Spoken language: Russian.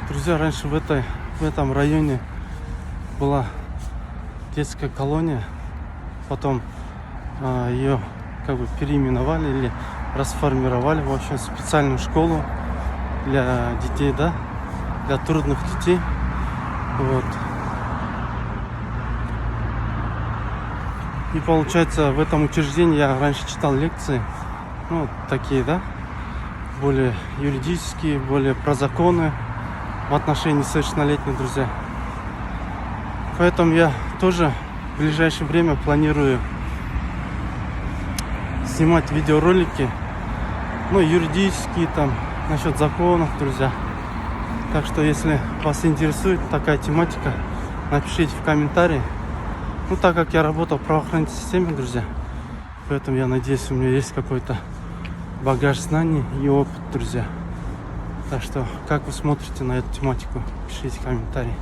Друзья, раньше в этом районе была детская колония, потом ее как бы переименовали или расформировали, в общем, специальную школу для детей, да, для трудных детей. Вот. И получается, в этом учреждении я раньше читал лекции, ну, такие, да, более юридические, более про законы в отношении несовершеннолетних, друзья. Поэтому я тоже в ближайшее время планирую снимать видеоролики, ну, юридические, там, насчет законов, друзья. Так что, если вас интересует такая тематика, напишите в комментарии. Ну, так как я работал в правоохранительной системе, друзья, поэтому я надеюсь, у меня есть какой-то багаж знаний и опыт, друзья. Так что, как вы смотрите на эту тематику, пишите в комментарии.